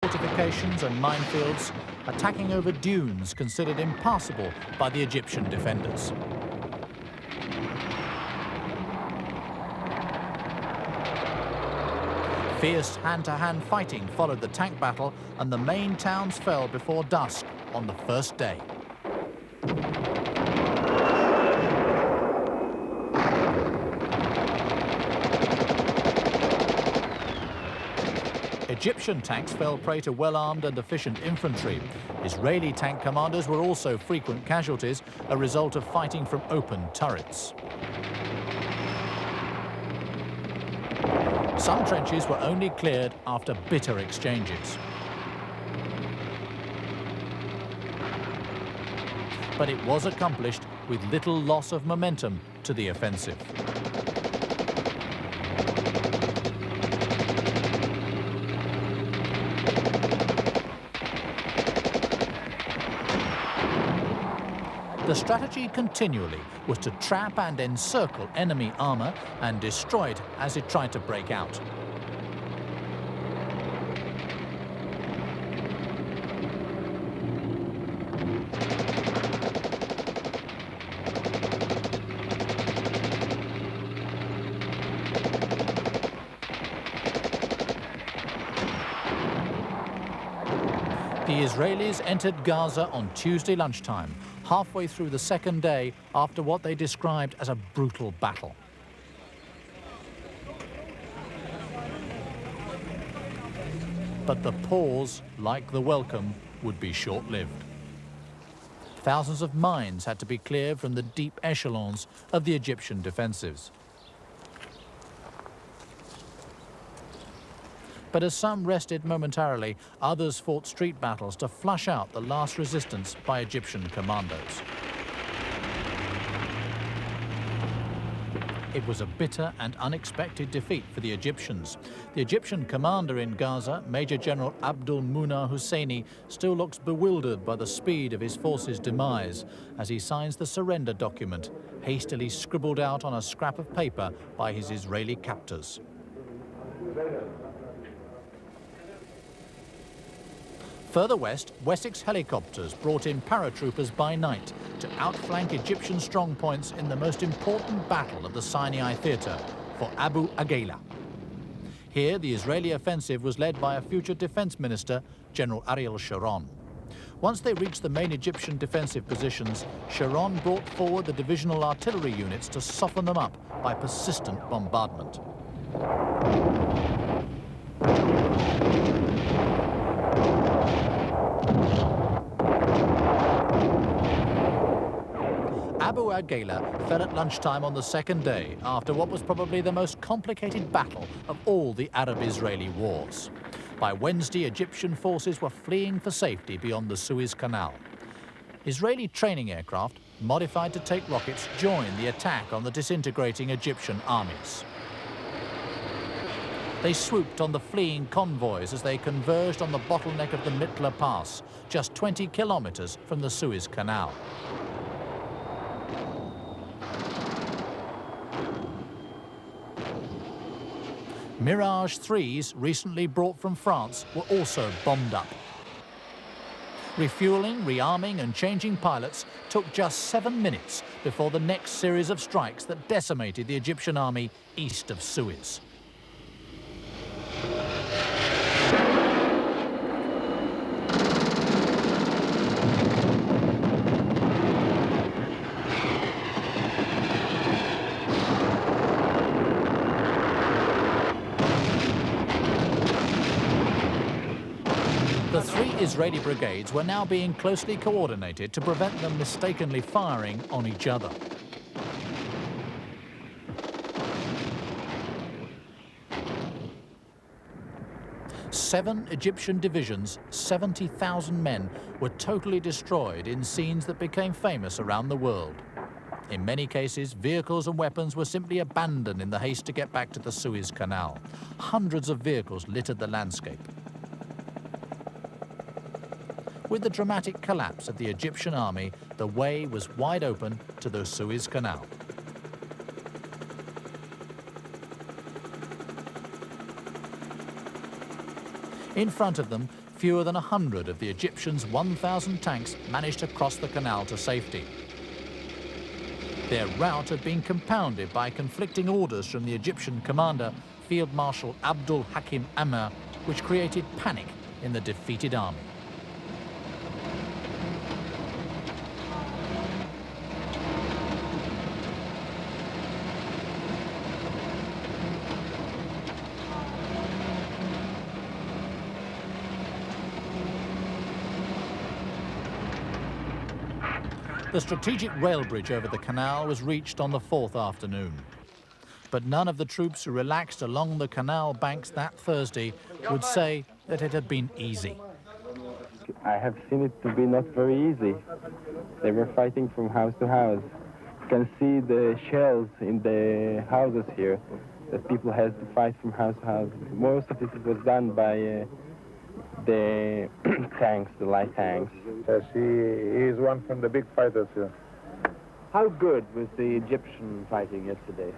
fortifications and minefields, attacking over dunes considered impassable by the Egyptian defenders. Fierce hand-to-hand fighting followed the tank battle, and the main towns fell before dusk on the first day. Egyptian tanks fell prey to well-armed and efficient infantry. Israeli tank commanders were also frequent casualties, a result of fighting from open turrets. Some trenches were only cleared after bitter exchanges. But it was accomplished with little loss of momentum to the offensive. The strategy continually was to trap and encircle enemy armor and destroy it as it tried to break out. The Israelis entered Gaza on Tuesday lunchtime, halfway through the second day after what they described as a brutal battle. But the pause, like the welcome, would be short-lived. Thousands of mines had to be cleared from the deep echelons of the Egyptian defensives. But as some rested momentarily, others fought street battles to flush out the last resistance by Egyptian commandos. It was a bitter and unexpected defeat for the Egyptians. The Egyptian commander in Gaza, Major General Abdul Munah Husseini, still looks bewildered by the speed of his force's demise as he signs the surrender document, hastily scribbled out on a scrap of paper by his Israeli captors. Further west, Wessex helicopters brought in paratroopers by night to outflank Egyptian strongpoints in the most important battle of the Sinai theatre for Abu Agheila. Here, the Israeli offensive was led by a future defense minister, General Ariel Sharon. Once they reached the main Egyptian defensive positions, Sharon brought forward the divisional artillery units to soften them up by persistent bombardment. Abu Agheila fell at lunchtime on the second day after what was probably the most complicated battle of all the Arab-Israeli wars. By Wednesday, Egyptian forces were fleeing for safety beyond the Suez Canal. Israeli training aircraft, modified to take rockets, joined the attack on the disintegrating Egyptian armies. They swooped on the fleeing convoys as they converged on the bottleneck of the Mitla Pass, just 20 kilometers from the Suez Canal. Mirage 3s, recently brought from France, were also bombed up. Refueling, rearming and changing pilots took just 7 minutes before the next series of strikes that decimated the Egyptian army east of Suez. The 3 Israeli brigades were now being closely coordinated to prevent them mistakenly firing on each other. Seven Egyptian divisions, 70,000 men, were totally destroyed in scenes that became famous around the world. In many cases, vehicles and weapons were simply abandoned in the haste to get back to the Suez Canal. Hundreds of vehicles littered the landscape. With the dramatic collapse of the Egyptian army, the way was wide open to the Suez Canal. In front of them, fewer than 100 of the Egyptians' 1,000 tanks managed to cross the canal to safety. Their rout had been compounded by conflicting orders from the Egyptian commander, Field Marshal Abdul Hakim Ammar, which created panic in the defeated army. The strategic rail bridge over the canal was reached on the fourth afternoon. But none of the troops who relaxed along the canal banks that Thursday would say that it had been easy. I have seen it to be not very easy. They were fighting from house to house. You can see the shells in the houses here, that people had to fight from house to house. Most of it was done by the tanks, the light tanks. Yes, he is one from the big fighters here. How good was the Egyptian fighting yesterday?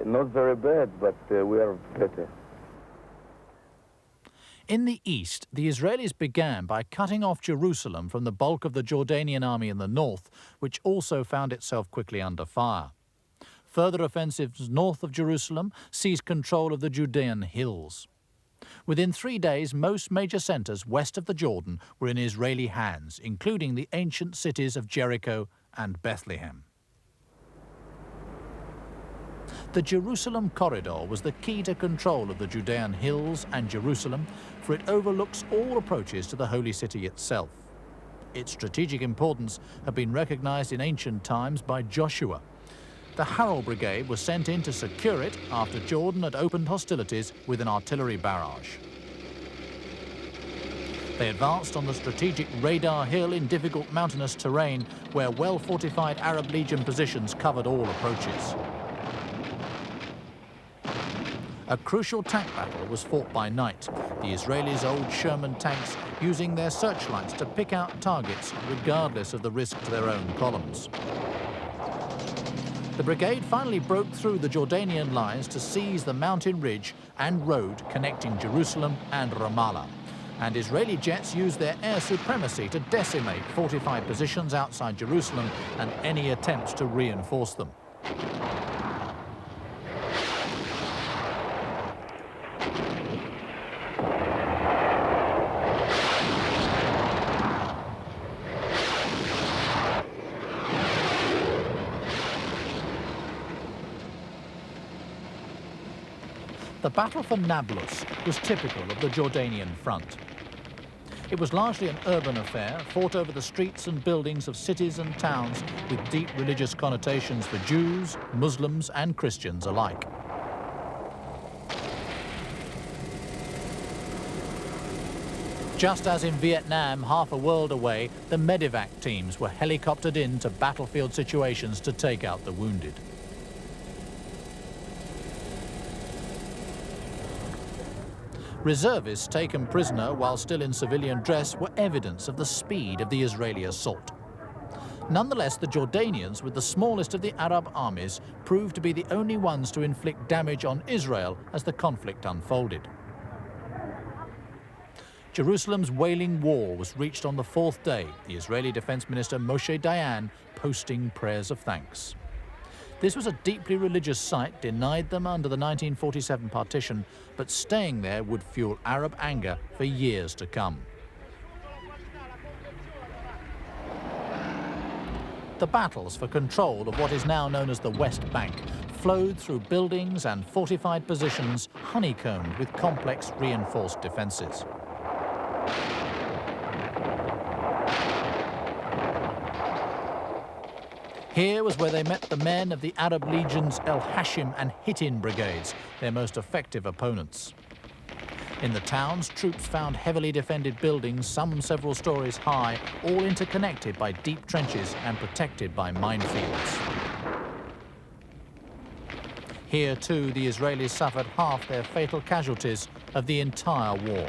Not very bad, but we are better. In the east, the Israelis began by cutting off Jerusalem from the bulk of the Jordanian army in the north, which also found itself quickly under fire. Further offensives north of Jerusalem seized control of the Judean hills. Within 3 days, most major centres west of the Jordan were in Israeli hands, including the ancient cities of Jericho and Bethlehem. The Jerusalem corridor was the key to control of the Judean hills and Jerusalem, for it overlooks all approaches to the holy city itself. Its strategic importance had been recognized in ancient times by Joshua. The Harel Brigade was sent in to secure it after Jordan had opened hostilities with an artillery barrage. They advanced on the strategic Radar Hill in difficult mountainous terrain where well-fortified Arab Legion positions covered all approaches. A crucial tank battle was fought by night, the Israelis' old Sherman tanks using their searchlights to pick out targets regardless of the risk to their own columns. The brigade finally broke through the Jordanian lines to seize the mountain ridge and road connecting Jerusalem and Ramallah. And Israeli jets used their air supremacy to decimate fortified positions outside Jerusalem and any attempts to reinforce them. The battle for Nablus was typical of the Jordanian front. It was largely an urban affair, fought over the streets and buildings of cities and towns with deep religious connotations for Jews, Muslims and Christians alike. Just as in Vietnam, half a world away, the medevac teams were helicoptered into battlefield situations to take out the wounded. Reservists taken prisoner while still in civilian dress were evidence of the speed of the Israeli assault. Nonetheless, the Jordanians, with the smallest of the Arab armies, proved to be the only ones to inflict damage on Israel as the conflict unfolded. Jerusalem's Wailing Wall was reached on the fourth day, the Israeli Defense Minister Moshe Dayan posting prayers of thanks. This was a deeply religious site denied them under the 1947 partition, but staying there would fuel Arab anger for years to come. The battles for control of what is now known as the West Bank flowed through buildings and fortified positions honeycombed with complex reinforced defences. Here was where they met the men of the Arab Legion's El Hashim and Hittin brigades, their most effective opponents. In the towns, troops found heavily defended buildings, some several stories high, all interconnected by deep trenches and protected by minefields. Here, too, the Israelis suffered half their fatal casualties of the entire war.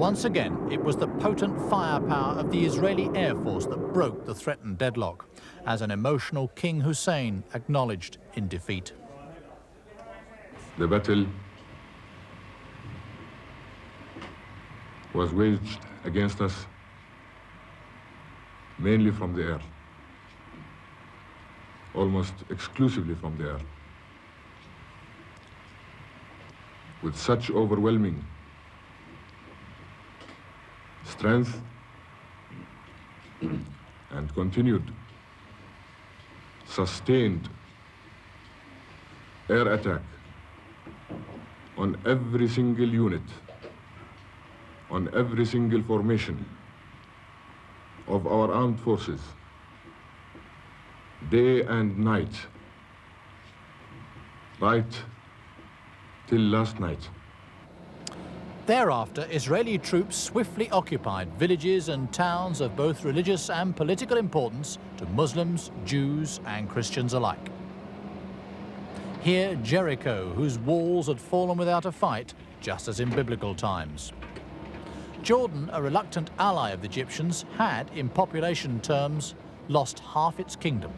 once again, it was the potent firepower of the Israeli Air Force that broke the threatened deadlock, as an emotional King Hussein acknowledged in defeat. The battle was waged against us mainly from the air, almost exclusively from the air, with such overwhelming strength and continued sustained air attack on every single unit, on every single formation of our armed forces, day and night, right till last night. Thereafter, Israeli troops swiftly occupied villages and towns of both religious and political importance to Muslims, Jews and Christians alike. Here, Jericho, whose walls had fallen without a fight, just as in biblical times. Jordan, a reluctant ally of the Egyptians, had, in population terms, lost half its kingdom.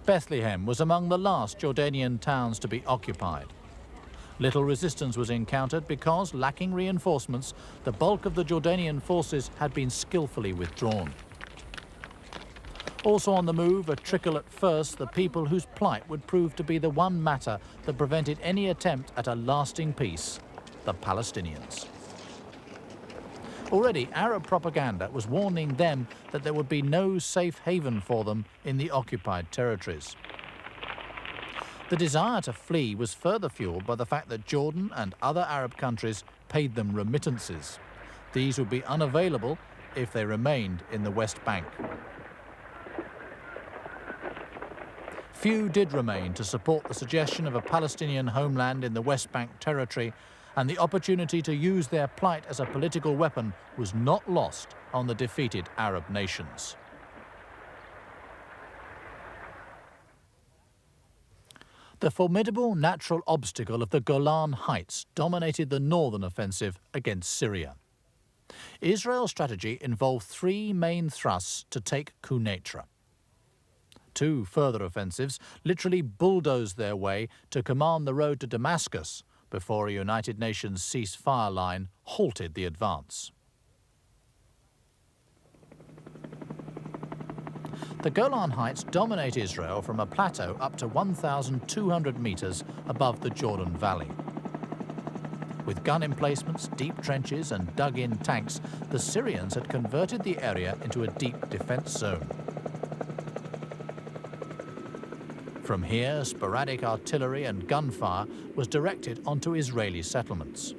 Bethlehem was among the last Jordanian towns to be occupied. Little resistance was encountered because, lacking reinforcements, the bulk of the Jordanian forces had been skillfully withdrawn. Also on the move, a trickle at first, the people whose plight would prove to be the one matter that prevented any attempt at a lasting peace, the Palestinians. Already, Arab propaganda was warning them that there would be no safe haven for them in the occupied territories. The desire to flee was further fueled by the fact that Jordan and other Arab countries paid them remittances. These would be unavailable if they remained in the West Bank. Few did remain to support the suggestion of a Palestinian homeland in the West Bank territory, and the opportunity to use their plight as a political weapon was not lost on the defeated Arab nations. The formidable natural obstacle of the Golan Heights dominated the northern offensive against Syria. Israel's strategy involved three main thrusts to take Quneitra. Two further offensives literally bulldozed their way to command the road to Damascus before a United Nations ceasefire line halted the advance. The Golan Heights dominate Israel from a plateau up to 1,200 meters above the Jordan Valley. With gun emplacements, deep trenches and dug-in tanks, the Syrians had converted the area into a deep defense zone. From here, sporadic artillery and gunfire was directed onto Israeli settlements.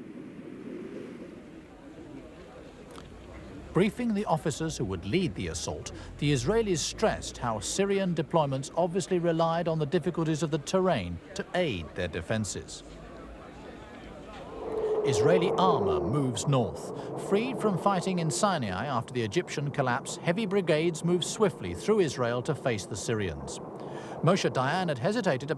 Briefing the officers who would lead the assault, the Israelis stressed how Syrian deployments obviously relied on the difficulties of the terrain to aid their defenses. Israeli armor moves north. Freed from fighting in Sinai after the Egyptian collapse, heavy brigades moved swiftly through Israel to face the Syrians. Moshe Dayan had hesitated